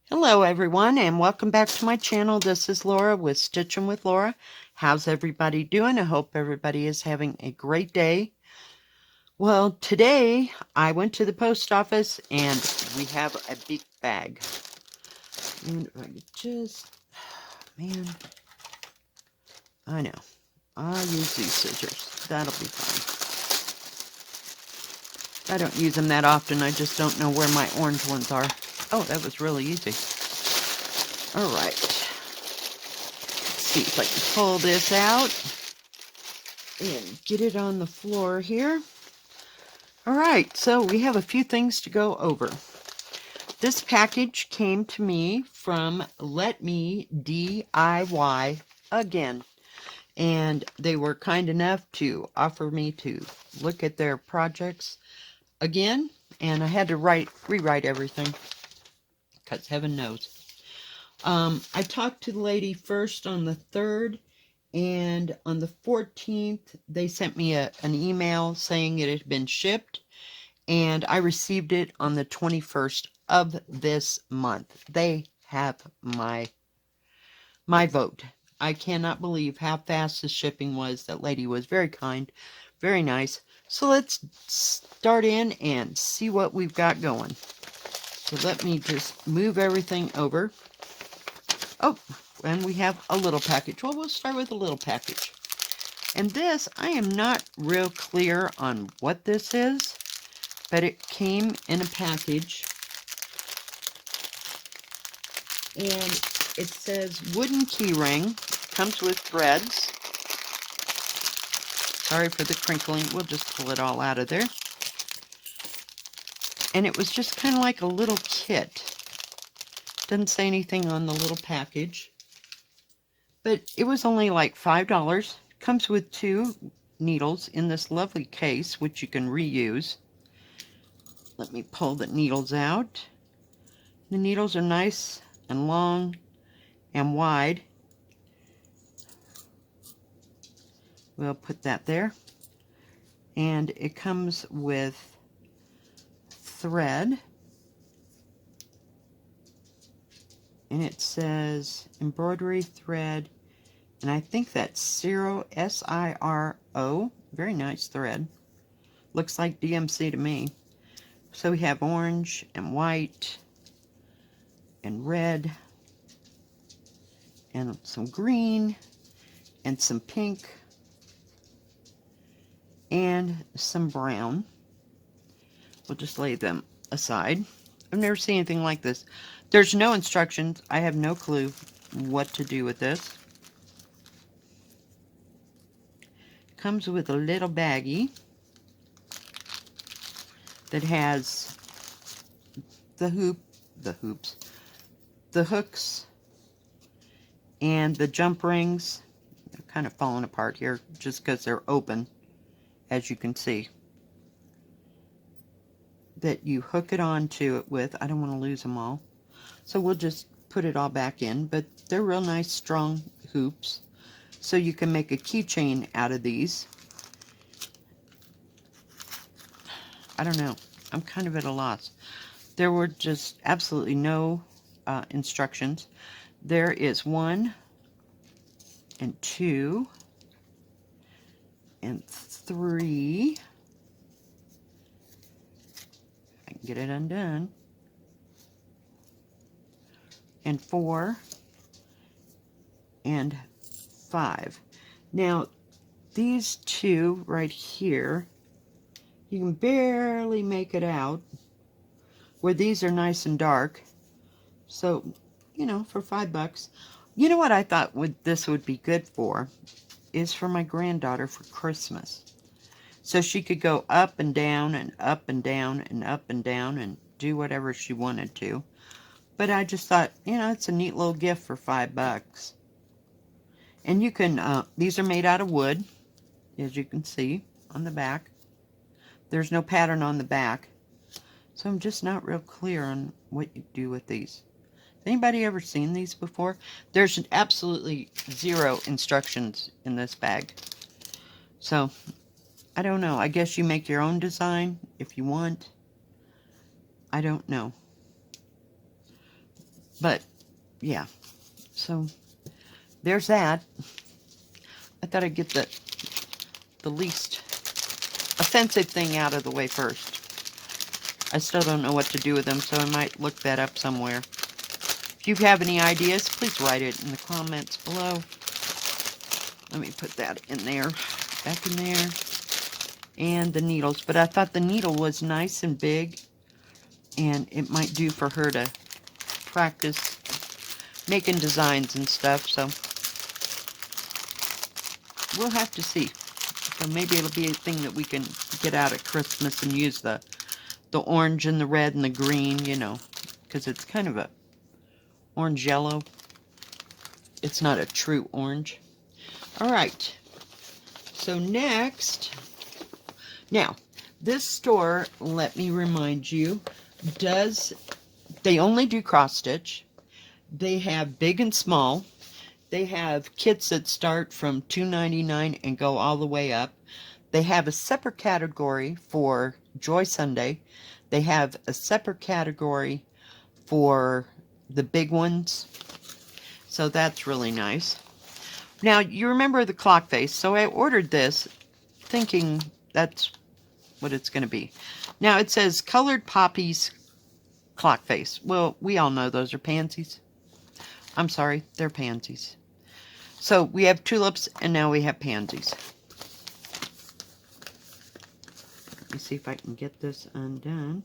Hello everyone and welcome back to my channel. This is Laura with Stitching with Laura. How's everybody doing? I hope everybody is having a great day. Well, today I went to the post office and we have a big bag. And I just, man, I know. I'll use these scissors. That'll be fine. I don't use them that often. I just don't know where my orange ones are. Oh, that was really easy. All right. See if I can pull this out and get it on the floor here. All right, so we have a few things to go over. This package came to me from Let Me DIY Again, and they were kind enough to offer me to look at their projects again, and I had to rewrite everything because heaven knows. I talked to the lady first on the 3rd, and on the 14th, they sent me an email saying it had been shipped, and I received it on the 21st of this month. They have my vote. I cannot believe how fast the shipping was. That lady was very kind, very nice. So let's start in and see what we've got going. So let me just move everything over. Oh, and we have a little package. Well, we'll start with a little package. And this, I am not real clear on what this is, but it came in a package. And it says wooden key ring. Comes with threads. Sorry for the crinkling. We'll just pull it all out of there. And it was just kind of like a little kit. Doesn't say anything on the little package. But it was only like $5. Comes with 2 needles in this lovely case, which you can reuse. Let me pull the needles out. The needles are nice and long and wide. We'll put that there. And it comes with thread. And it says embroidery thread. And I think that's Siro, S-I-R-O. Very nice thread. Looks like DMC to me. So we have orange and white and red and some green and some pink and some brown. We'll just lay them aside. I've never seen anything like this. There's no instructions. I have no clue what to do with this. Comes with a little baggie that has the hooks and the jump rings. They're kind of falling apart here just because they're open, as you can see. That you hook it onto it with. I don't want to lose them all. So we'll just put it all back in, but they're real nice strong hoops. So you can make a keychain out of these. I don't know. I'm kind of at a loss. There were just absolutely no instructions. There is 1 and 2 and 3. I can get it undone. And 4 and 5. Now, these 2 right here, you can barely make it out, where these are nice and dark. So, you know, for $5. You know what I thought this would be good for is for my granddaughter for Christmas. So she could go up and down and up and down and up and down and do whatever she wanted to. But I just thought, you know, it's a neat little gift for $5. And you can, these are made out of wood, as you can see on the back. There's no pattern on the back. So I'm just not real clear on what you do with these. Anybody ever seen these before? There's absolutely 0 instructions in this bag. So, I don't know. I guess you make your own design if you want. I don't know. But yeah, so there's that. I thought I'd get the least offensive thing out of the way first. I still don't know what to do with them, so I might look that up somewhere. If you have any ideas, please write it in the comments below. Let me put that in there, back in there. And the needles. But I thought the needle was nice and big, and it might do for her to practice making designs and stuff, so we'll have to see. So maybe it'll be a thing that we can get out at Christmas and use the orange and the red and the green, you know, because it's kind of a orange yellow. It's not a true orange. All right. So next, now this store, let me remind you, they only do cross stitch. They have big and small. They have kits that start from $2.99 and go all the way up. They have a separate category for Joy Sunday. They have a separate category for the big ones. So that's really nice. Now, you remember the clock face. So I ordered this thinking that's what it's going to be. Now, it says Colored Poppies clock face. Well, we all know those are pansies. I'm sorry, they're pansies. So we have tulips and now we have pansies. Let me see if I can get this undone.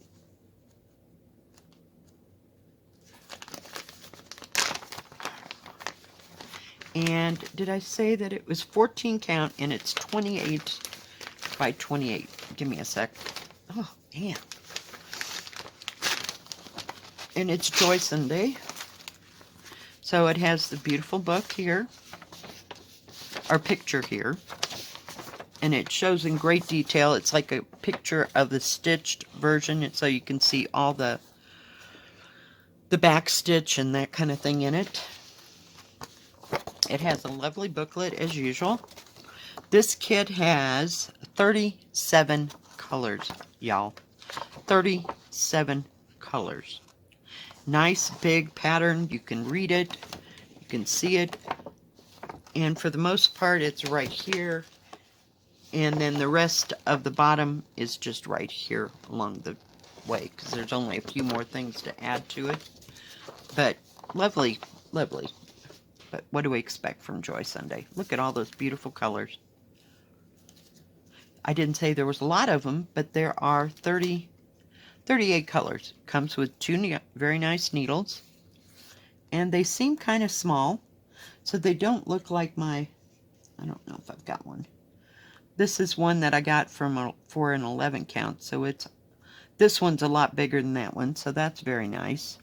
And did I say that it was 14 count and it's 28 by 28? Give me a sec. Oh, man. And it's Joy Sunday. So it has the beautiful book here, our picture here, and it shows in great detail. It's like a picture of the stitched version, so you can see all the back stitch and that kind of thing in it. It has a lovely booklet as usual. This kit has 37 colors, y'all. 37 colors. Nice big pattern. You can read it. You can see it. And for the most part, it's right here. And then the rest of the bottom is just right here along the way, because there's only a few more things to add to it. But lovely, lovely. But what do we expect from Joy Sunday? Look at all those beautiful colors. I didn't say there was a lot of them, but there are 38 colors. Comes with two very nice needles. And they seem kind of small, so they don't look like my, I don't know if I've got one. This is one that I got for an 11 count, so this one's a lot bigger than that one, so that's very nice.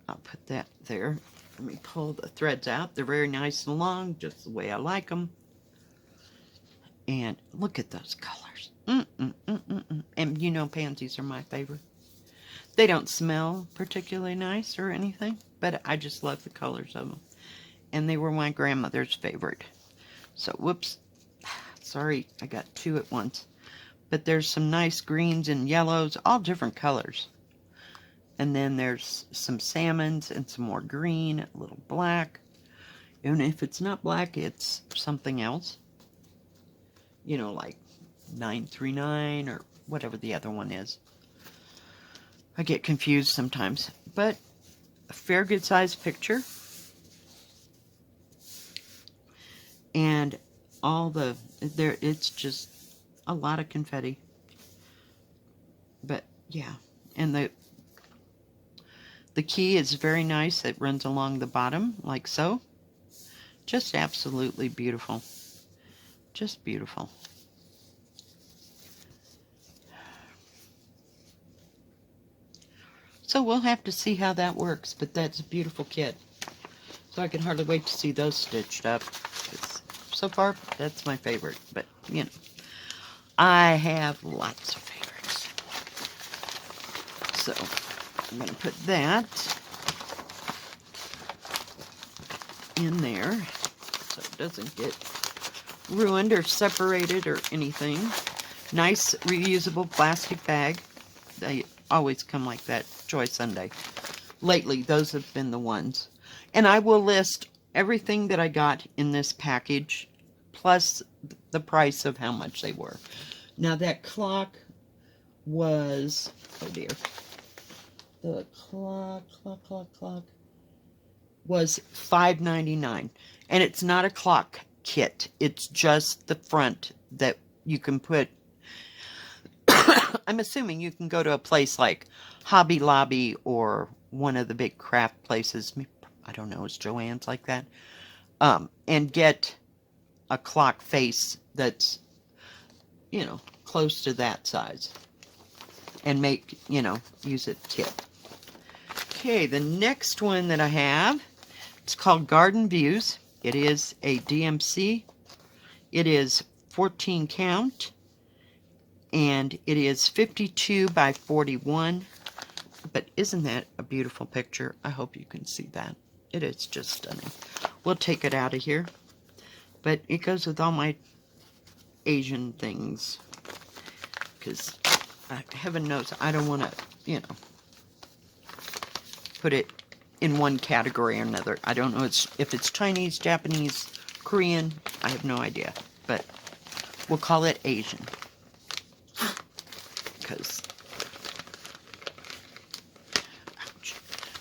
I'll put that there. Let me pull the threads out. They're very nice and long, just the way I like them. And look at those colors. And you know pansies are my favorite. They don't smell particularly nice or anything, but I just love the colors of them. And they were my grandmother's favorite. So, whoops. Sorry, I got two at once. But there's some nice greens and yellows, all different colors. And then there's some salmons and some more green, a little black. And if it's not black, it's something else. You know, like 939 or whatever the other one is. I get confused sometimes. But a fair good sized picture. And it's just a lot of confetti. But yeah, and the key is very nice. It runs along the bottom, like so. Just absolutely beautiful. Just beautiful. So we'll have to see how that works, but that's a beautiful kit. So I can hardly wait to see those stitched up. So far, that's my favorite, but, you know, I have lots of favorites. So I'm going to put that in there so it doesn't get ruined or separated or anything. Nice reusable plastic bag. They always come like that, Joy Sunday. Lately, those have been the ones. And I will list everything that I got in this package, plus the price of how much they were. Now that clock was, oh dear, the clock was $5.99, and it's not a clock kit. It's just the front that you can put. I'm assuming you can go to a place like Hobby Lobby or one of the big craft places. I don't know, it's Joann's like that, and get a clock face that's, you know, close to that size, and make, you know, use it kit. Okay, the next one that I have, it's called Garden Views. It is a DMC. It is 14 count, and it is 52 by 41. But isn't that a beautiful picture? I hope you can see that. It is just stunning. We'll take it out of here, but it goes with all my Asian things, because heaven knows I don't want to, you know, put it in one category or another. I don't know if it's Chinese, Japanese, Korean. I have no idea, but we'll call it Asian, because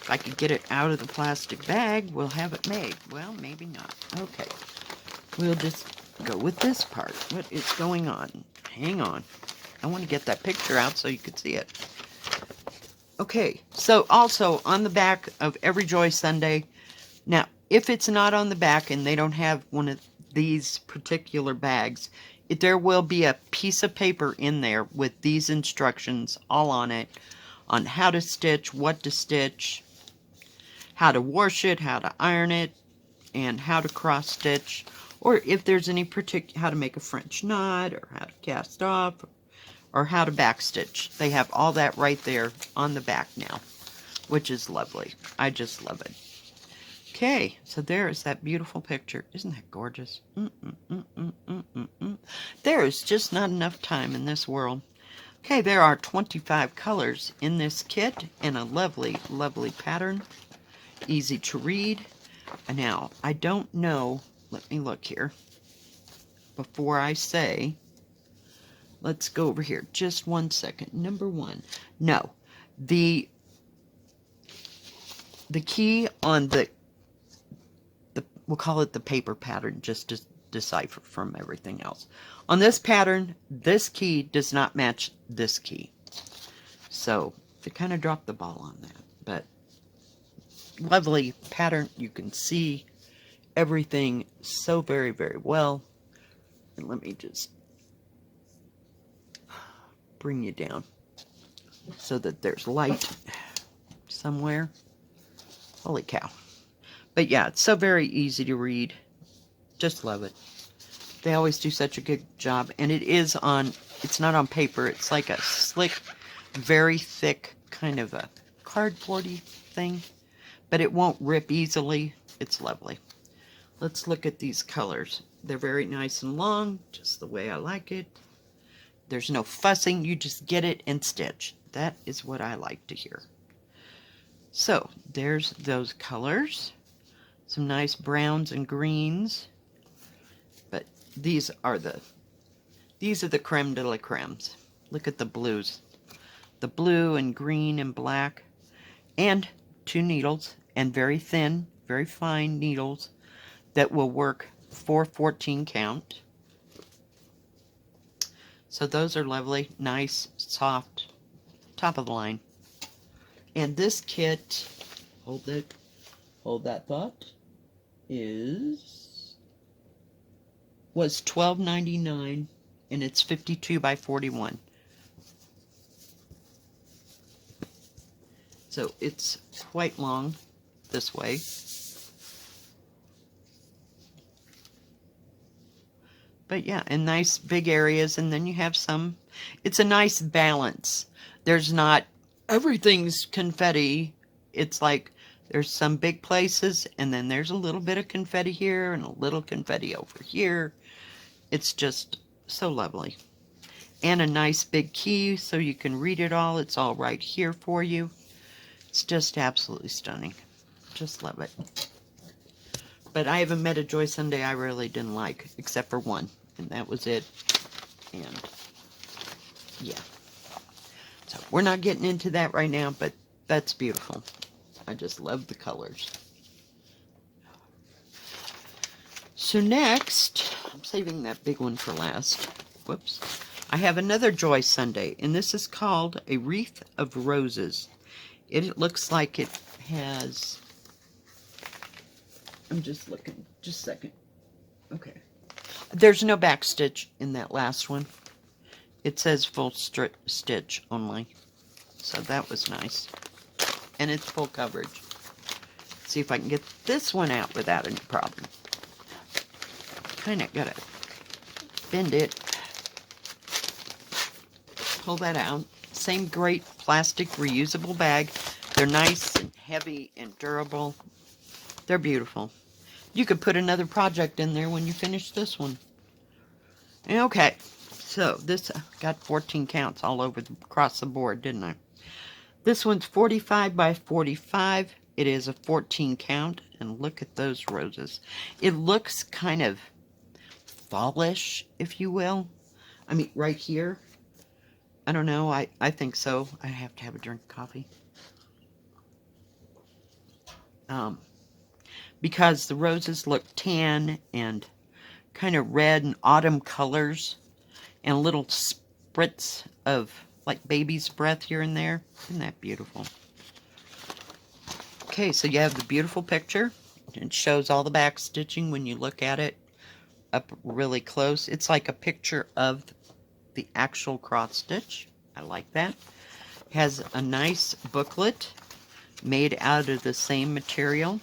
if I could get it out of the plastic bag, we'll have it made. Well, maybe not. Okay, we'll just go with this part. What is going on? Hang on. I want to get that picture out so you can see it. Okay, so also on the back of every Joy Sunday, now if it's not on the back and they don't have one of these particular bags, there will be a piece of paper in there with these instructions all on it, on how to stitch, what to stitch, how to wash it, how to iron it, and how to cross stitch, or if there's any how to make a French knot, or how to cast off, or how to backstitch. They have all that right there on the back now, which is lovely. I just love it. Okay, so there is that beautiful picture. Isn't that gorgeous? There is just not enough time in this world. Okay, there are 25 colors in this kit, and a lovely, lovely pattern. Easy to read. Now, I don't know, let me look here before I say. Let's go over here. Just one second. Number one. No. The key on the we'll call it the paper pattern, just to decipher from everything else. On this pattern, this key does not match this key. So, they kind of dropped the ball on that. But, lovely pattern. You can see everything so very, very well. And let me just bring you down so that there's light somewhere. Holy cow. But yeah, it's so very easy to read. Just love it. They always do such a good job. And it is on, it's not on paper. It's like a slick, very thick kind of a cardboardy thing. But it won't rip easily. It's lovely. Let's look at these colors. They're very nice and long, just the way I like it. There's no fussing, you just get it and stitch. That is what I like to hear. So, there's those colors. Some nice browns and greens. But these are the creme de la cremes. Look at the blues. The blue and green and black. And 2 needles, and very thin, very fine needles that will work for 14 count. So those are lovely, nice, soft, top of the line. And this kit, hold that thought, was $12.99, and it's 52 by 41. So it's quite long this way. But yeah, in nice big areas, and then you have some, it's a nice balance. There's not, everything's confetti. It's like, there's some big places, and then there's a little bit of confetti here, and a little confetti over here. It's just so lovely. And a nice big key so you can read it all. It's all right here for you. It's just absolutely stunning. Just love it. But I haven't met a Joy Sunday I really didn't like, except for one. And that was it. And yeah. So we're not getting into that right now, but that's beautiful. I just love the colors. So next, I'm saving that big one for last. Whoops. I have another Joy Sunday, and this is called a Wreath of Roses. It looks like it has... I'm just looking. Just a second. Okay. There's no back stitch in that last one. It says full stitch only. So that was nice. And it's full coverage. Let's see if I can get this one out without any problem. Kind of gotta bend it. Pull that out. Same great plastic reusable bag. They're nice and heavy and durable. They're beautiful. You could put another project in there when you finish this one. Okay, so this got 14 counts all over across the board, didn't I? This one's 45 by 45. It is a 14 count, and look at those roses. It looks kind of fallish, if you will. I mean, right here. I don't know. I think so. I have to have a drink of coffee. Because the roses look tan and kind of red and autumn colors and little spritz of like baby's breath here and there. Isn't that beautiful? Okay, so you have the beautiful picture. It shows all the back stitching when you look at it up really close. It's like a picture of the actual cross stitch. I like that. It has a nice booklet made out of the same material.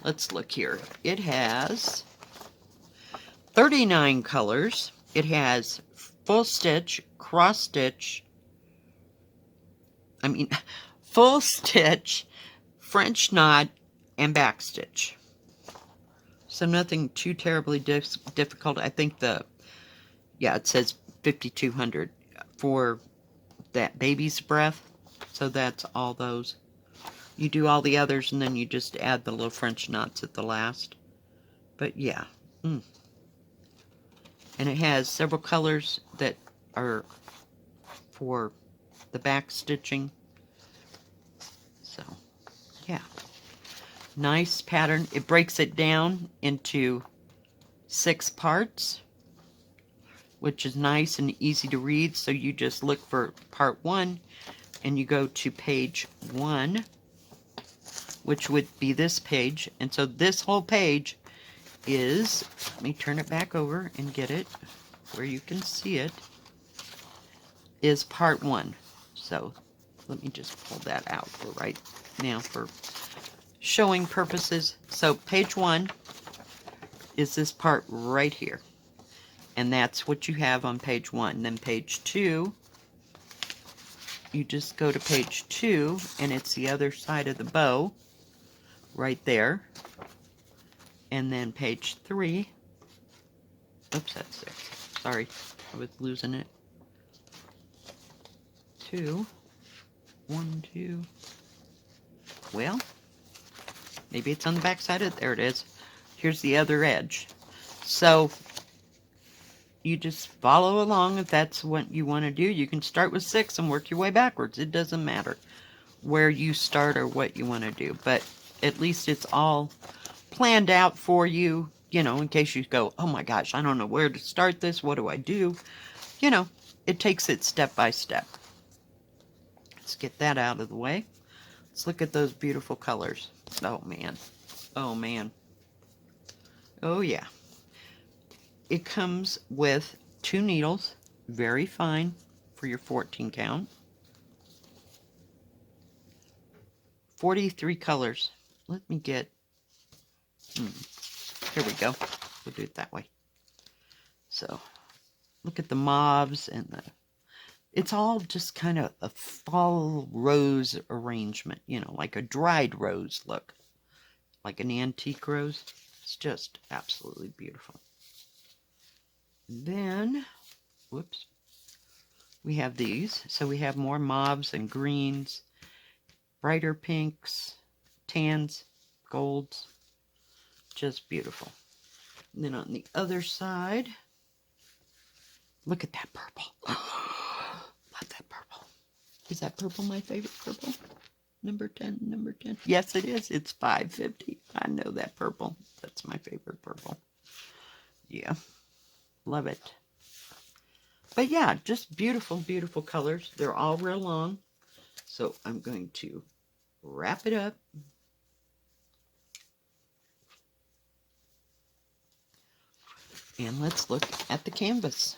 Let's look here. It has 39 colors. It has full stitch, cross stitch, full stitch, French knot, and back stitch. So nothing too terribly difficult. I think it says 5,200 for that baby's breath. So that's all those. You do all the others and then you just add the little French knots at the last. But yeah. And it has several colors that are for the back stitching. So, yeah. Nice pattern. It breaks it down into 6 parts, which is nice and easy to read. So you just look for part 1 and you go to page 1, which would be this page. And so this whole page is, let me turn it back over and get it where you can see it, is part 1. So let me just pull that out for right now for showing purposes. So page 1 is this part right here. And that's what you have on page 1. Then page 2, you just go to page 2 and it's the other side of the bow right there. And then page 3, oops, that's 6. Sorry, I was losing it. 2, 1, 2. Well, maybe it's on the back side of it. There it is. Here's the other edge. So you just follow along if that's what you want to do. You can start with 6 and work your way backwards. It doesn't matter where you start or what you want to do. But at least it's all planned out for you, you know, in case you go, oh my gosh, I don't know where to start this. What do I do? You know, it takes it step by step. Let's get that out of the way. Let's look at those beautiful colors. Oh man. Oh man. Oh yeah. It comes with 2 needles, very fine for your 14 count. 43 colors. Let me get, here we go. We'll do it that way. So, look at the mauves and it's all just kind of a fall rose arrangement, you know, like a dried rose look. Like an antique rose. It's just absolutely beautiful. And then, whoops, we have these. So we have more mauves and greens, brighter pinks, tans, golds. Just beautiful. And then on the other side, look at that purple. Love that purple. Is that purple my favorite purple? Number 10, number 10. Yes, it is. It's $5.50. I know that purple. That's my favorite purple. Yeah. Love it. But yeah, just beautiful, beautiful colors. They're all real long. So I'm going to wrap it up. And let's look at the canvas.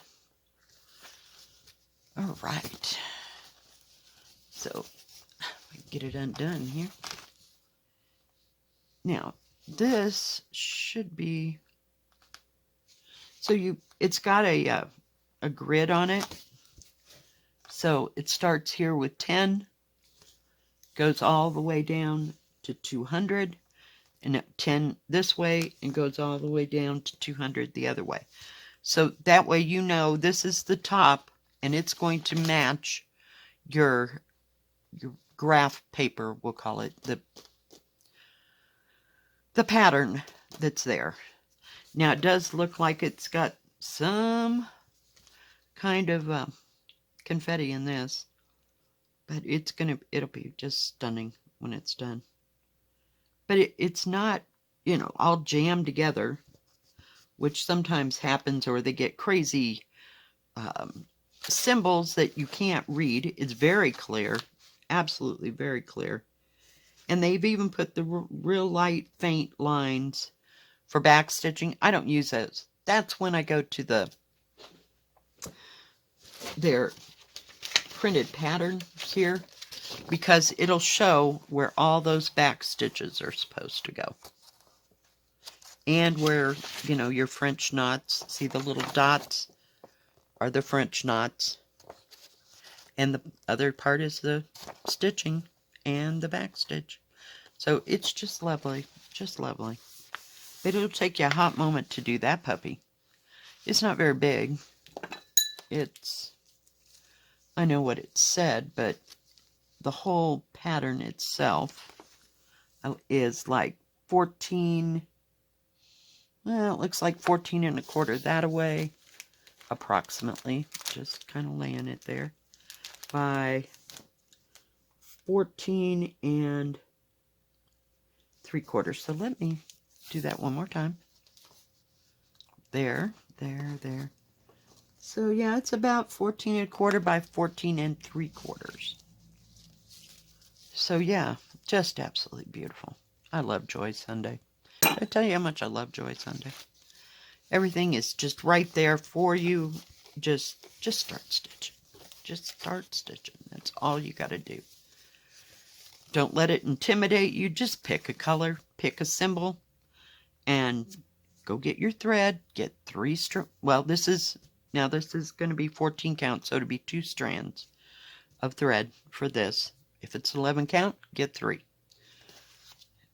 All right. So get it undone here. Now, this should be, so it's got a grid on it. So it starts here with 10, goes all the way down to 200, and 10 this way, and goes all the way down to 200 the other way. So that way you know this is the top, and it's going to match your graph paper, we'll call it, the pattern that's there. Now it does look like it's got some kind of confetti in this, but it'll be just stunning when it's done. But it's not, you know, all jammed together, which sometimes happens, or they get crazy symbols that you can't read. It's very clear, absolutely very clear. And they've even put the real light, faint lines for back stitching. I don't use those. That's when I go to their printed pattern here, because it'll show where all those back stitches are supposed to go. And where, you know, your French knots, see the little dots are the French knots. And the other part is the stitching and the back stitch. So it's just lovely, just lovely. But it'll take you a hot moment to do that puppy. It's not very big. I know what it said, but the whole pattern itself is like 14, well, it looks like 14 1/4 that away, approximately, just kind of laying it there, by 14 3/4. So let me do that one more time. There. So yeah, it's about 14 1/4 by 14 3/4. So yeah, just absolutely beautiful. I love Joy Sunday. I tell you how much I love Joy Sunday. Everything is just right there for you. Just start stitching. Just start stitching. That's all you got to do. Don't let it intimidate you. Just pick a color, pick a symbol, and go get your thread. Get 3 strands. Well, this is going to be 14 count, so it'll be 2 strands of thread for this. If it's 11 count, get 3.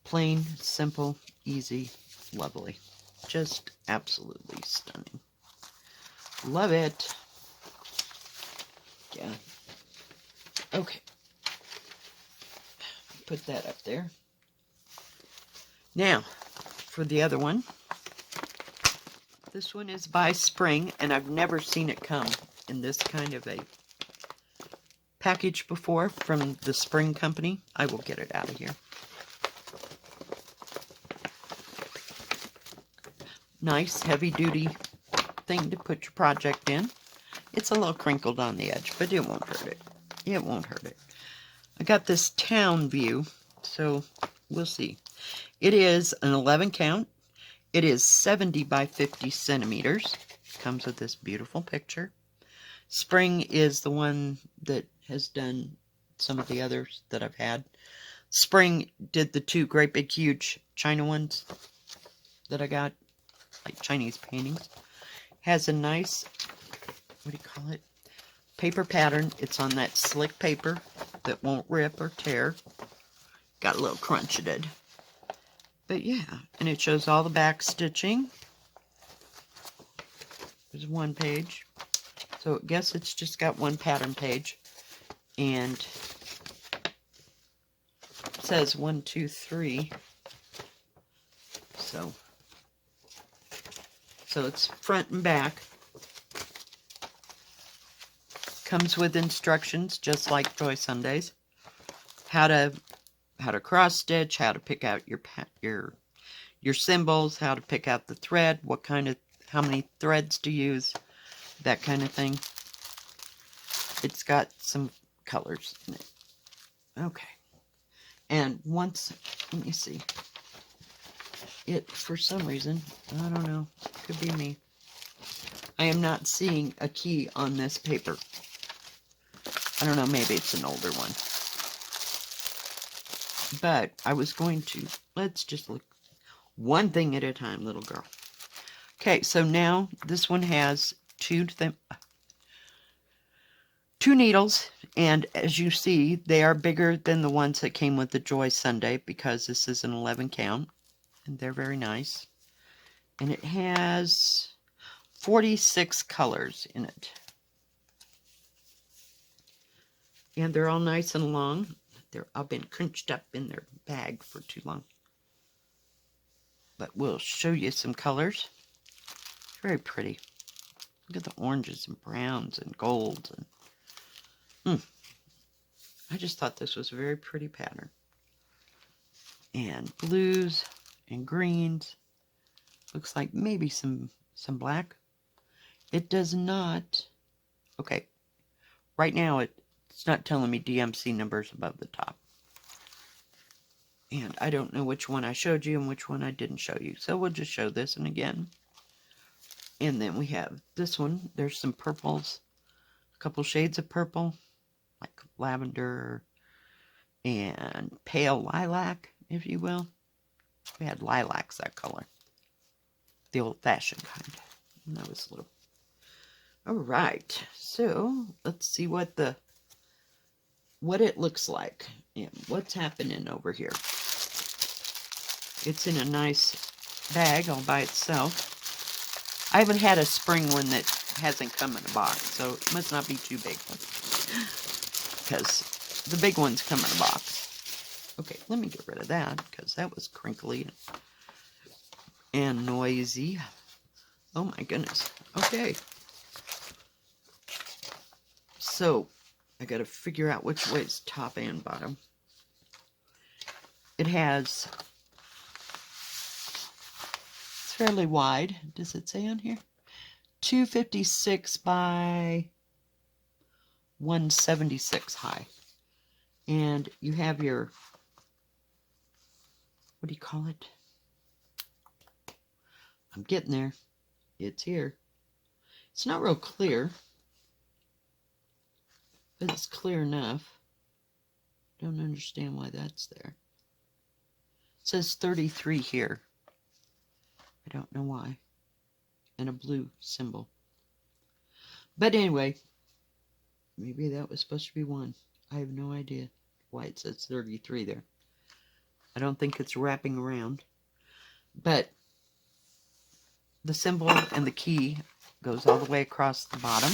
Plain, simple, easy, lovely. Just absolutely stunning. Love it. Yeah. Okay. Put that up there. Now, for the other one. This one is by Spring, and I've never seen it come in this kind of a package before from the Spring Company. I will get it out of here. Nice heavy-duty thing to put your project in. It's a little crinkled on the edge, but it won't hurt it. It won't hurt it. I got this town view, so we'll see. It is an 11 count. It is 70 by 50 centimeters. Comes with this beautiful picture. Spring is the one that has done some of the others that I've had. Spring did the 2 great big huge China ones that I got, like Chinese paintings. Has a nice, what do you call it? Paper pattern. It's on that slick paper that won't rip or tear. Got a little crunch it did. But yeah, and it shows all the back stitching. There's one page. So I guess it's just got one pattern page, and it says 1, 2, 3. So it's front and back. Comes with instructions, just like Joy Sundays. How to cross stitch, how to pick out your symbols, how to pick out the thread, how many threads to use, that kind of thing. It's got some colors in it. Okay. And once, let me see. It, for some reason, I don't know, could be me, I am not seeing a key on this paper. I don't know, maybe it's an older one. But I was going to, let's just look one thing at a time, little girl. Okay, so now this one has two needles, and as you see, they are bigger than the ones that came with the Joy Sunday, because this is an 11 count, and they're very nice. And it has 46 colors in it. And they're all nice and long. They're all been crunched up in their bag for too long. But we'll show you some colors. Very pretty. Look at the oranges and browns and golds. And I just thought this was a very pretty pattern. And blues and greens. Looks like maybe some black. It does not. Okay. Right now it's not telling me DMC numbers above the top. And I don't know which one I showed you and which one I didn't show you. So we'll just show this one again. And then we have this one. There's some purples. A couple shades of purple. Like lavender and pale lilac, if you will. We had lilacs that color. The old-fashioned kind. And that was little. Alright. So let's see what it looks like. And what's happening over here. It's in a nice bag all by itself. I haven't had a spring one that hasn't come in a box, so it must not be too big. Because the big ones come in a box. Okay, let me get rid of that, because that was crinkly and noisy. Oh my goodness. Okay. So, I gotta figure out which way is top and bottom. It has, it's fairly wide. Does it say on here? 256 by 176 high. And you have your, what do you call it? I'm getting there. It's here. It's not real clear, but it's clear enough. Don't understand why that's there. It says 33 here. I don't know why. And a blue symbol. But anyway, maybe that was supposed to be 1. I have no idea why it says 33 there. I don't think it's wrapping around. But the symbol and the key goes all the way across the bottom.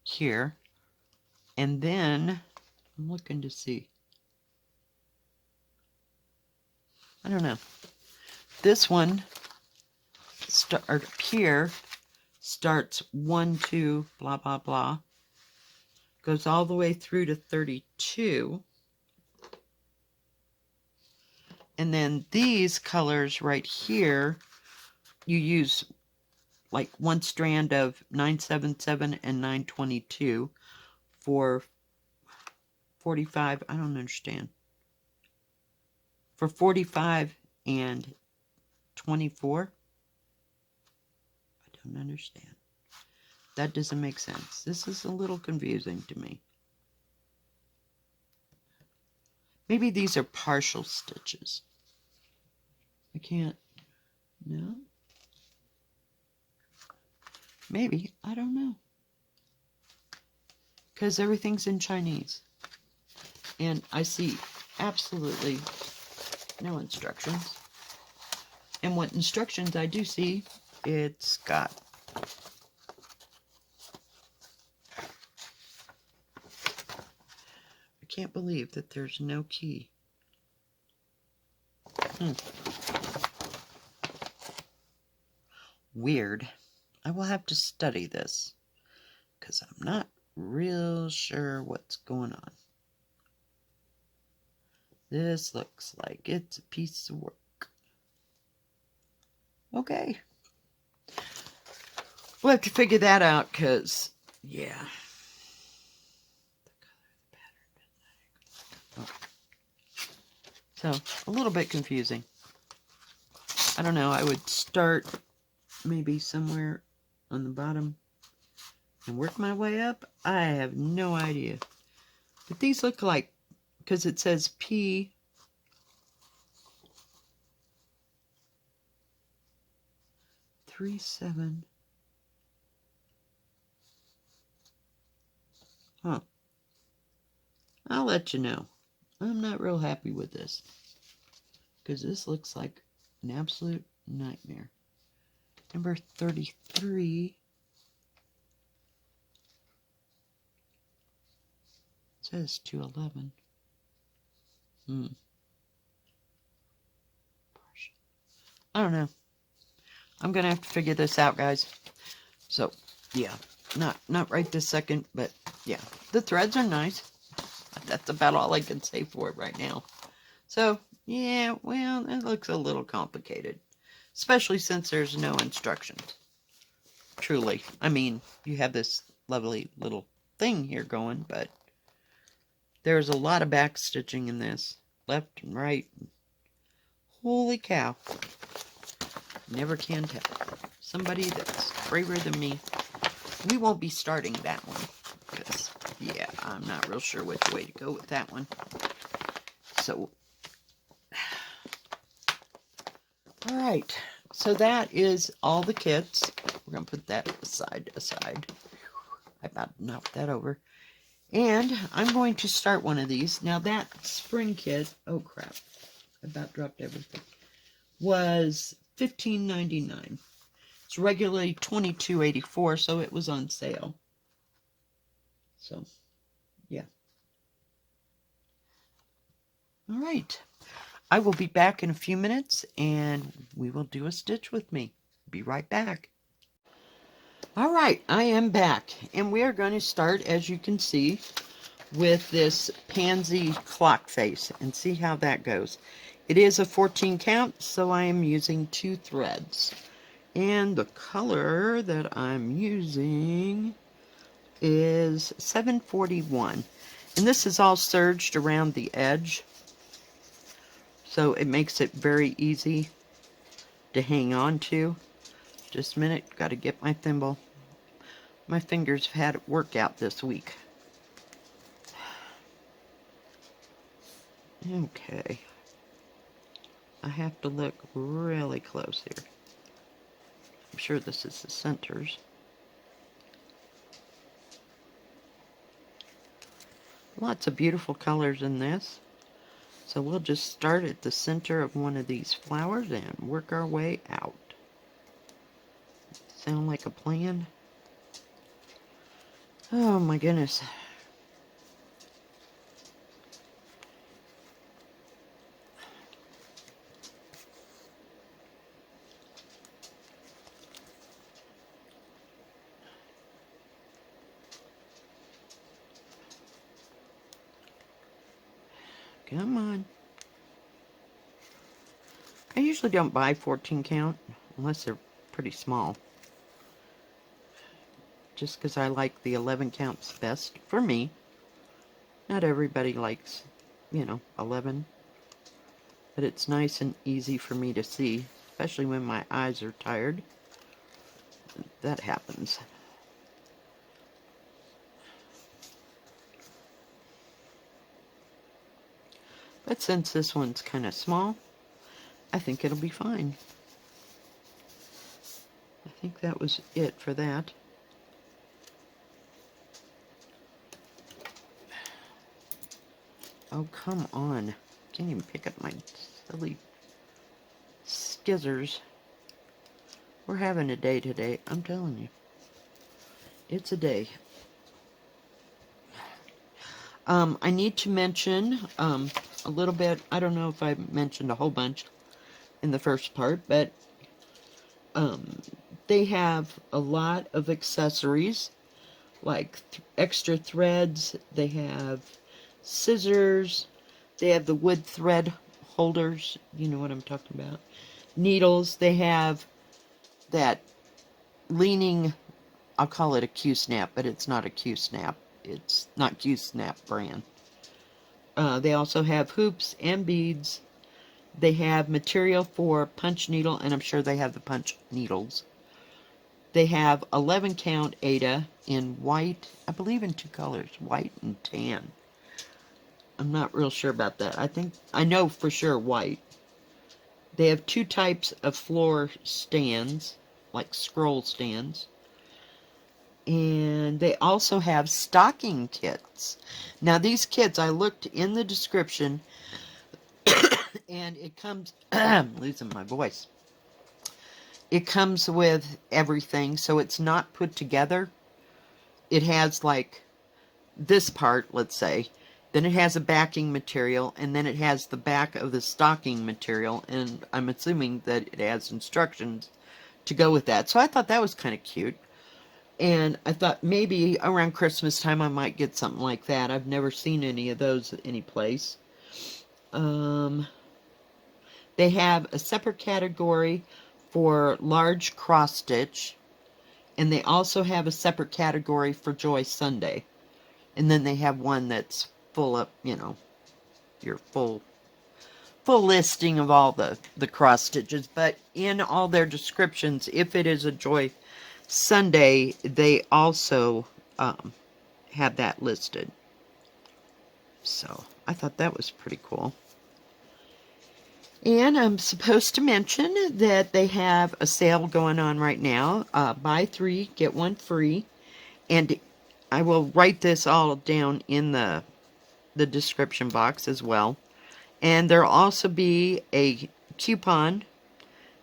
Here. And then, I'm looking to see. I don't know. This one up here starts 1, 2, blah, blah, blah. Goes all the way through to 32. And then these colors right here, you use like one strand of 977 and 922 for 45. I don't understand. For 45 and 24. I don't understand. That doesn't make sense. This is a little confusing to me. Maybe these are partial stitches. I can't. No? Maybe. I don't know. Because everything's in Chinese. And I see absolutely no instructions. And what instructions I do see, it's got I can't believe that there's no key. Weird. I will have to study this because I'm not real sure what's going on. This looks like it's a piece of work. Okay. We'll have to figure that out because, yeah. Oh. So, a little bit confusing. I don't know. I would start maybe somewhere on the bottom and work my way up. I have no idea. But these look like, because it says P. Three, 7. Huh. I'll let you know. I'm not real happy with this. Because this looks like an absolute nightmare. Number 33 says 211. I don't know. I'm gonna have to figure this out, guys. So, yeah, not right this second, but yeah, the threads are nice. That's about all I can say for it right now. So, yeah, well, it looks a little complicated, especially since there's no instructions. Truly, I mean, you have this lovely little thing here going, but there's a lot of back stitching in this, left and right. Holy cow. Never can tell. Somebody that's braver than me. We won't be starting that one. Because, yeah, I'm not real sure which way to go with that one. So, alright. So that is all the kits. We're going to put that aside. I about knocked that over. And I'm going to start one of these. Now that spring kit, oh crap, I about dropped everything, was $15.99. It's regularly $22.84, so it was on sale. So, yeah. All right. I will be back in a few minutes, and we will do a stitch with me. Be right back. All right, I am back, and we are going to start, as you can see, with this Pansy clock face, and see how that goes. It is a 14 count, so I am using 2 threads. And the color that I'm using is 741. And this is all serged around the edge, so it makes it very easy to hang on to. Just a minute, got to get my thimble. My fingers have had it work out this week. Okay. I have to look really close here. I'm sure this is the centers. Lots of beautiful colors in this. So we'll just start at the center of one of these flowers and work our way out. Sound like a plan? Oh my goodness. Come on. I usually don't buy 14 count unless they're pretty small. Just because I like the 11 counts best for me. Not everybody likes, 11. But it's nice and easy for me to see, especially when my eyes are tired. That happens. But since this one's kind of small, I think it'll be fine. I think that was it for that. Oh, come on. Can't even pick up my silly skizzers. We're having a day today, I'm telling you. It's a day. I need to mention a little bit, I don't know if I mentioned a whole bunch in the first part, but they have a lot of accessories, like extra threads. They have scissors. They have the wood thread holders. You know what I'm talking about. Needles. They have that leaning, I'll call it a Q-snap, but it's not a Q-snap. It's not Q-snap brand. They also have hoops and beads. They have material for punch needle, and I'm sure they have the punch needles. They have 11 count Ada in white, I believe in two colors, white and tan. I'm not real sure about that. I know for sure white. They have two types of floor stands, like scroll stands. And they also have stocking kits. Now these kits, I looked in the description, and it comes, I'm losing my voice. It comes with everything, so it's not put together. It has like this part, let's say, then it has a backing material, and then it has the back of the stocking material, and I'm assuming that it has instructions to go with that. So I thought that was kind of cute. And I thought maybe around Christmas time I might get something like that. I've never seen any of those at any place. They have a separate category for large cross stitch, and they also have a separate category for Joy Sunday. And then they have one that's full of, you know, your full listing of all the cross stitches. But in all their descriptions, if it is a Joy Sunday, they also have that listed. So I thought that was pretty cool. And I'm supposed to mention that they have a sale going on right now. Buy 3, get 1 free. And I will write this all down in the description box as well. And there'll also be a coupon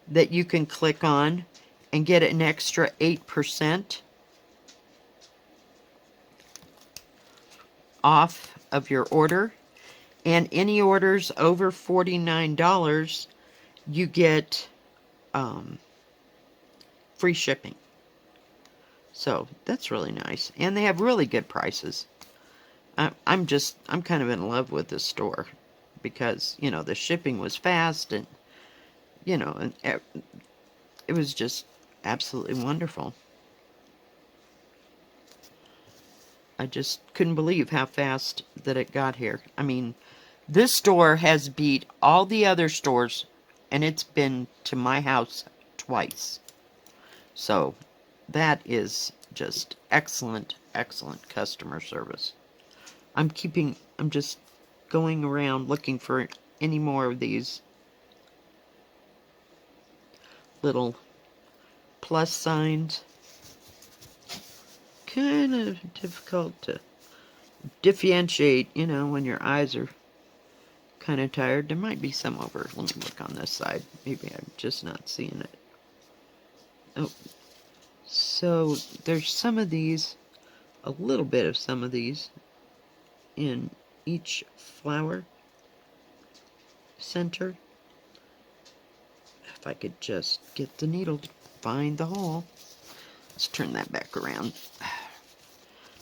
that you can click on and get an extra 8% off of your order. And any orders over $49, you get free shipping. So that's really nice. And they have really good prices. I'm kind of in love with this store because, you know, the shipping was fast, and, you know, and it was just absolutely wonderful. I just couldn't believe how fast that it got here. I mean, this store has beat all the other stores, and it's been to my house twice. So that is just excellent, excellent customer service. I'm just going around looking for any more of these little plus signs. Kind of difficult to differentiate, you know, when your eyes are kind of tired. There might be some over. Let me look on this side. Maybe I'm just not seeing it. Oh, so there's some of these, a little bit of some of these in each flower center. If I could just get the needle to find the hole. Let's turn that back around.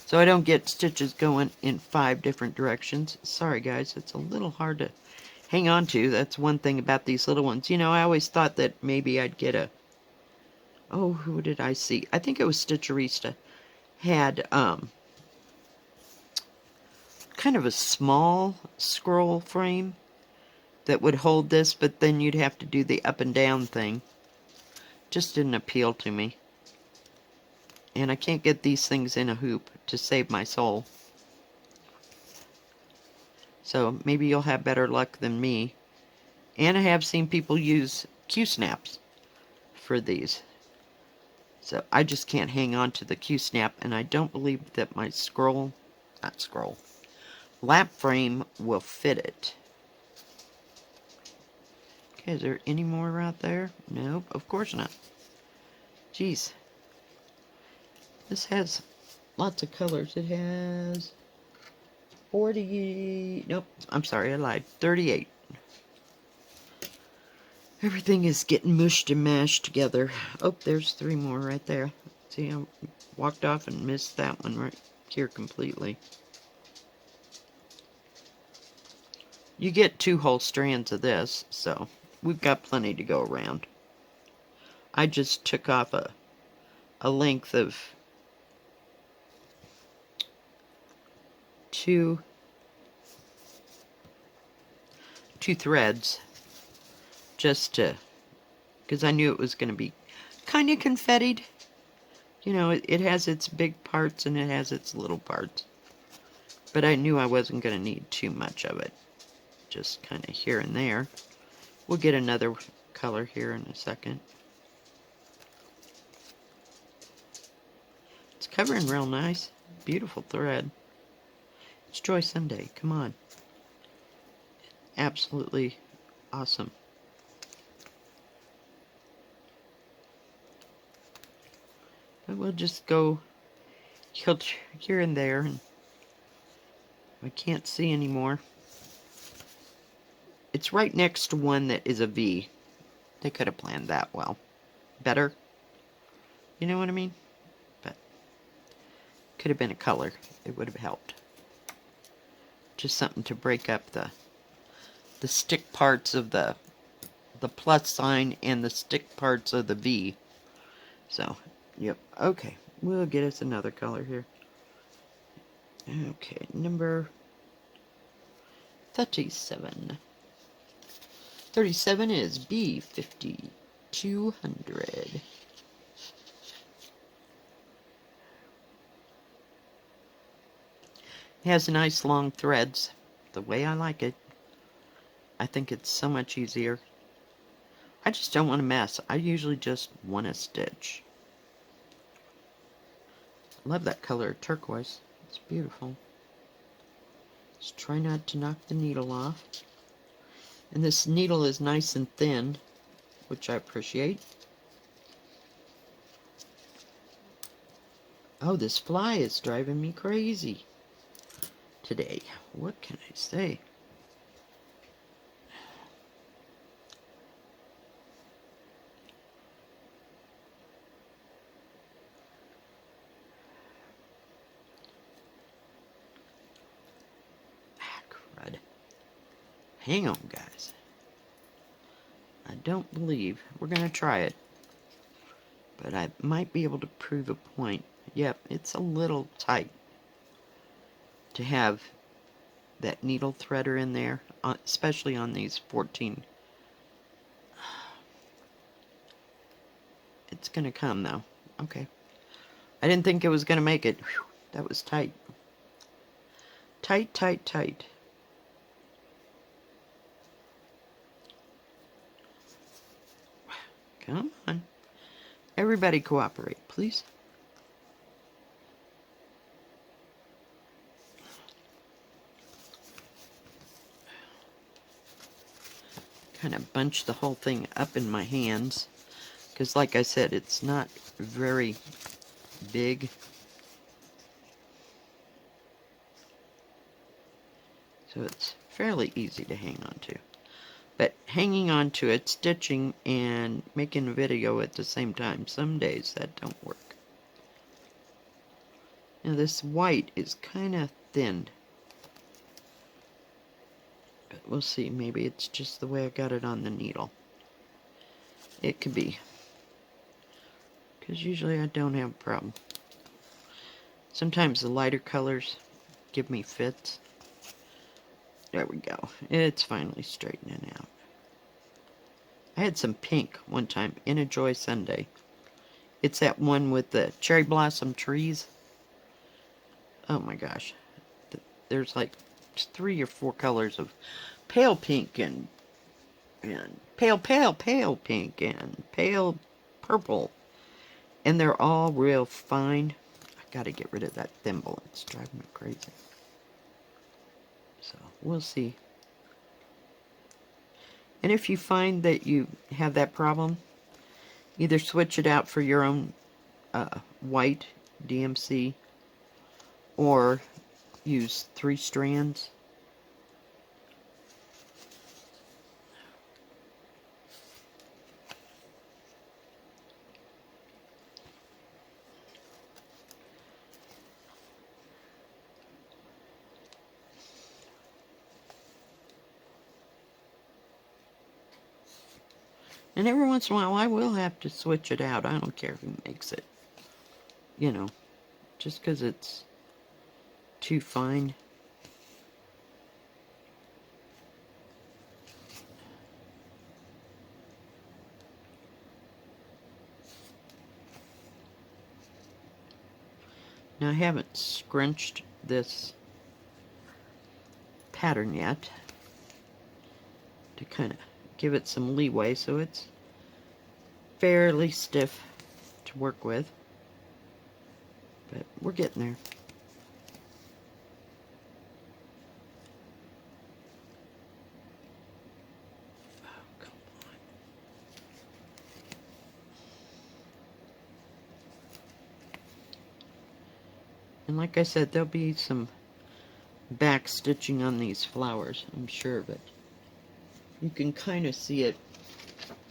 So I don't get stitches going in 5 different directions. Sorry guys, it's a little hard to hang on to. That's one thing about these little ones. You know, I always thought that maybe I'd get a... Oh, who did I see? I think it was Stitcherista. Had kind of a small scroll frame that would hold this, but then you'd have to do the up and down thing. Just didn't appeal to me. And I can't get these things in a hoop to save my soul. So maybe you'll have better luck than me. And I have seen people use Q-snaps for these. So I just can't hang on to the Q-snap, and I don't believe that my lap frame will fit it. Okay, is there any more out there? Nope, of course not. Jeez. This has lots of colors. It has 40... Nope, I'm sorry, I lied. 38. Everything is getting mushed and mashed together. Oh, there's 3 more right there. See, I walked off and missed that one right here completely. You get 2 whole strands of this, so we've got plenty to go around. I just took off a length of 2 threads, just to, because I knew it was going to be kind of confettied. You know, it has its big parts and it has its little parts. But I knew I wasn't going to need too much of it. Just kind of here and there. We'll get another color here in a second. It's covering real nice. Beautiful thread. It's Joy Sunday. Come on. Absolutely awesome. But we'll just go here and there, and I can't see anymore. It's right next to one that is a V. They could have planned that well. Better. You know what I mean? But could have been a color. It would have helped. Just something to break up the stick parts of the plus sign and the stick parts of the V. So, yep. Okay. We'll get us another color here. Okay, number 37. 37 is B5200. It has nice long threads, the way I like it. I think it's so much easier. I just don't want to mess. I usually just want to stitch. Love that color, turquoise. It's beautiful. Just try not to knock the needle off. And this needle is nice and thin, which I appreciate. Oh, this fly is driving me crazy today. What can I say? Crud. Hang on, guys. I don't believe we're going to try it, but I might be able to prove a point. Yep, it's a little tight to have that needle threader in there, especially on these 14. It's going to come, though. Okay. I didn't think it was going to make it. Whew, that was tight. Tight, tight, tight. Come on. Everybody cooperate, please. Kind of bunch the whole thing up in my hands, because like I said, it's not very big. So it's fairly easy to hang on to. But hanging on to it, stitching, and making a video at the same time, some days that don't work. Now this white is kind of thinned. But we'll see, maybe it's just the way I got it on the needle. It could be. Because usually I don't have a problem. Sometimes the lighter colors give me fits. There we go. It's finally straightening out. I had some pink one time in a Joy Sunday. It's that one with the cherry blossom trees. Oh my gosh. There's like 3 or 4 colors of pale pink and pale pink and pale purple. And they're all real fine. I gotta get rid of that thimble. It's driving me crazy. So, we'll see. And if you find that you have that problem, either switch it out for your own white DMC or use 3 strands. And every once in a while, I will have to switch it out. I don't care who makes it. You know, just because it's too fine. Now, I haven't scrunched this pattern yet to kind of give it some leeway so it's fairly stiff to work with. But we're getting there. Oh, come on. And like I said, there'll be some back stitching on these flowers, I'm sure, but you can kind of see it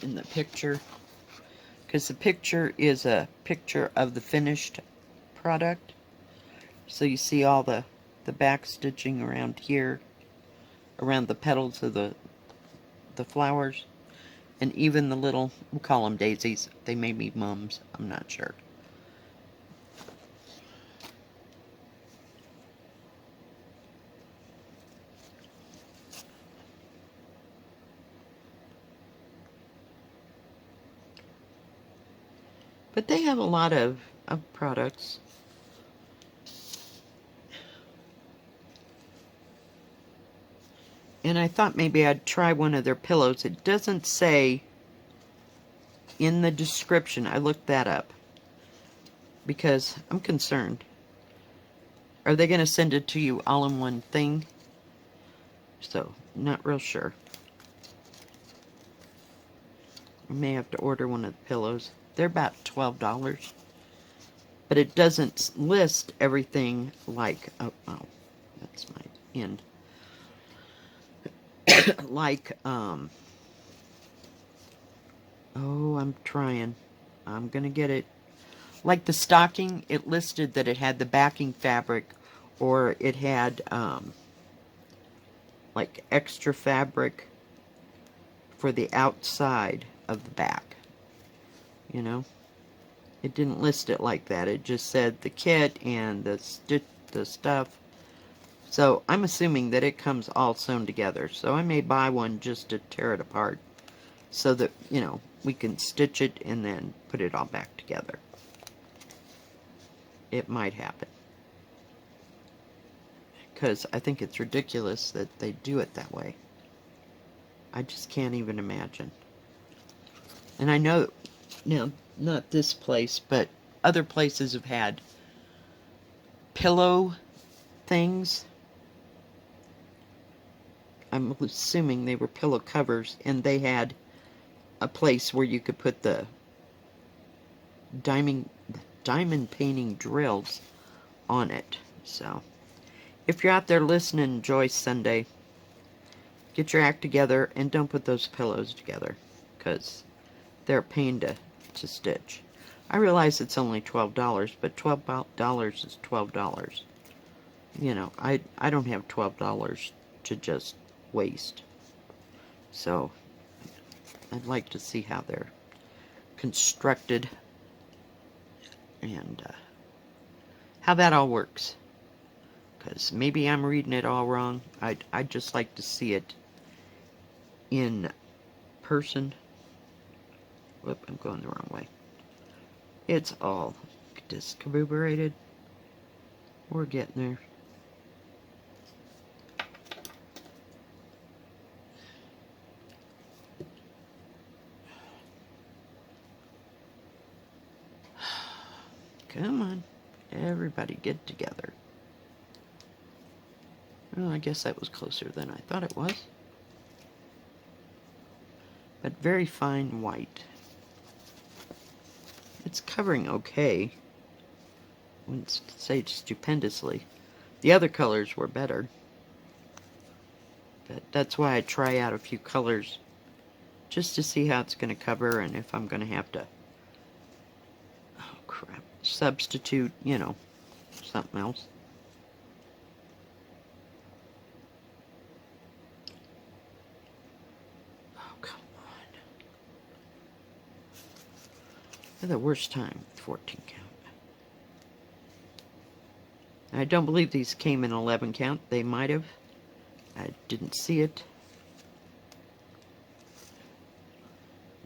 in the picture, because the picture is a picture of the finished product. So you see all the back stitching around here, around the petals of the flowers, and even the little, we'll call them daisies. They may be mums, I'm not sure. But they have a lot of products. And I thought maybe I'd try one of their pillows. It doesn't say in the description. I looked that up because I'm concerned. Are they going to send it to you all in one thing? So, not real sure. I may have to order one of the pillows. They're about $12. But it doesn't list everything like... Oh, that's my end. Like, oh, I'm trying. I'm going to get it. Like the stocking, it listed that it had the backing fabric, or it had, like, extra fabric for the outside of the back. You know? It didn't list it like that. It just said the kit and the stuff. So I'm assuming that it comes all sewn together. So I may buy one just to tear it apart so that, you know, we can stitch it and then put it all back together. It might happen. Because I think it's ridiculous that they do it that way. I just can't even imagine. And I know, now, not this place, but other places have had pillow things. I'm assuming they were pillow covers, and they had a place where you could put the diamond painting drills on it. So, if you're out there listening, enjoy Sunday. Get your act together and don't put those pillows together, because they're a pain to stitch. I realize it's only $12, but $12 is $12. You know, I don't have $12 to just waste. So, I'd like to see how they're constructed and how that all works. Because maybe I'm reading it all wrong. I'd just like to see it in person. Whoop, I'm going the wrong way. It's all discombobulated. We're getting there. Come on. Everybody get together. Well, I guess that was closer than I thought it was. but very fine white. It's covering okay. I wouldn't say stupendously. The other colors were better. But that's why I try out a few colors just to see how it's going to cover and if I'm going to have to, oh crap, substitute, you know, something else. Oh, come on. They're the worst time, 14 count. I don't believe these came in 11 count. They might have. I didn't see it.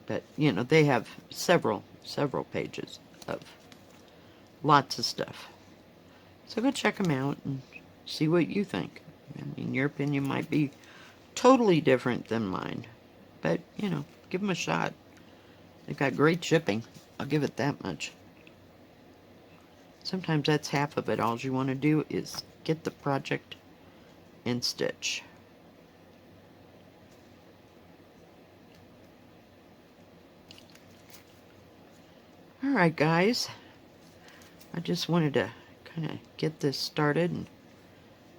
But, you know, they have several pages of lots of stuff. So go check them out and see what you think. I mean, your opinion might be totally different than mine. But, you know, give them a shot. They've got great shipping. I'll give it that much. Sometimes that's half of it. All you want to do is get the project and stitch. Alright guys, I just wanted to kind of get this started and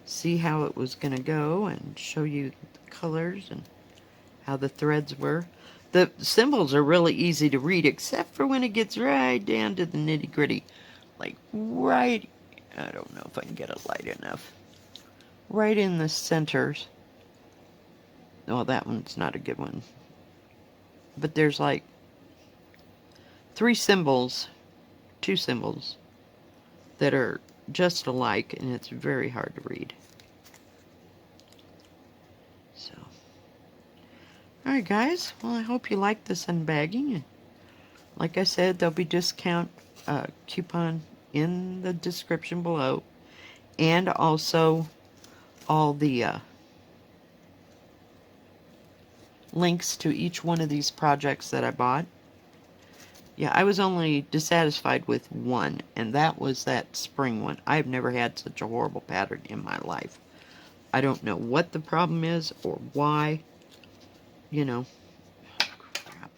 see how it was going to go and show you the colors and how the threads were. The symbols are really easy to read except for when it gets right down to the nitty-gritty. Like right, I don't know if I can get it light enough. Right in the centers. Oh, that one's not a good one. But there's like 2 symbols that are just alike, and it's very hard to read. So, alright guys, well I hope you like this unbagging. Like I said, there'll be discount coupon in the description below, and also all the links to each one of these projects that I bought. Yeah, I was only dissatisfied with one, and that was that spring one. I've never had such a horrible pattern in my life. I don't know what the problem is or why, you know, crap.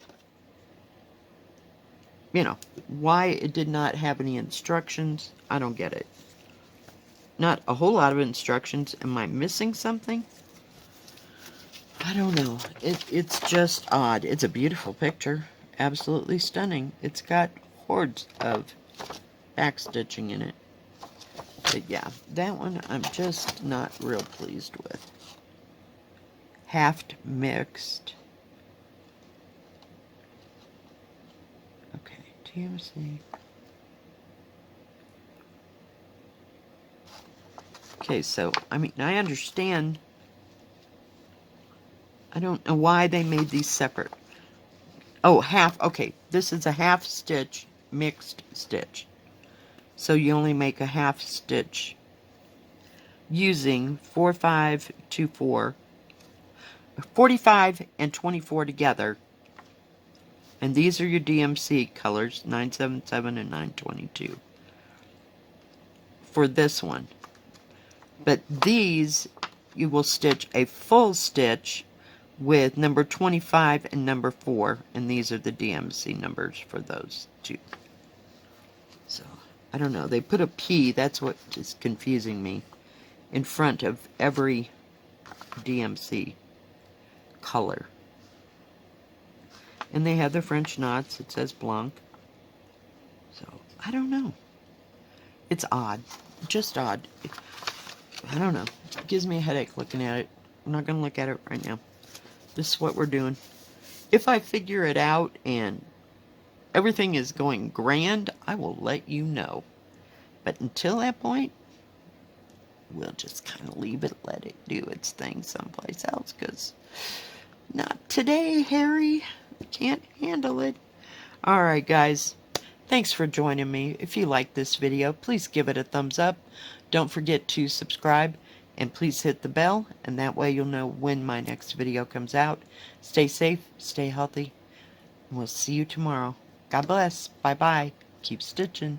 You know, why it did not have any instructions. I don't get it. Not a whole lot of instructions. Am I missing something? I don't know. It's just odd. It's a beautiful picture. Absolutely stunning. It's got hordes of backstitching in it. But yeah, that one I'm just not real pleased with. Half mixed. Okay, TMC. Okay, so, I mean, I understand. I don't know why they made these separate. Oh, half. Okay, this is a half stitch, mixed stitch. So you only make a half stitch using 4, 5, 2, 4, 45 and 24 together. And these are your DMC colors, 977 and 922. For this one. But these, you will stitch a full stitch with number 25 and number 4, and these are the DMC numbers for those two. So, I don't know, they put a P, that's what is confusing me, in front of every DMC color. And they have the French knots, it says blanc. So, I don't know. It's odd, just odd. I don't know, it gives me a headache looking at it. I'm not going to look at it right now. This is what we're doing. If I figure it out and everything is going grand, I will let you know. But until that point, we'll just kind of leave it, let it do its thing someplace else, because not today, Harry. I can't handle it. Alright, guys. Thanks for joining me. If you like this video, please give it a thumbs up. Don't forget to subscribe. And please hit the bell, and that way you'll know when my next video comes out. Stay safe, stay healthy, and we'll see you tomorrow. God bless. Bye-bye. Keep stitching.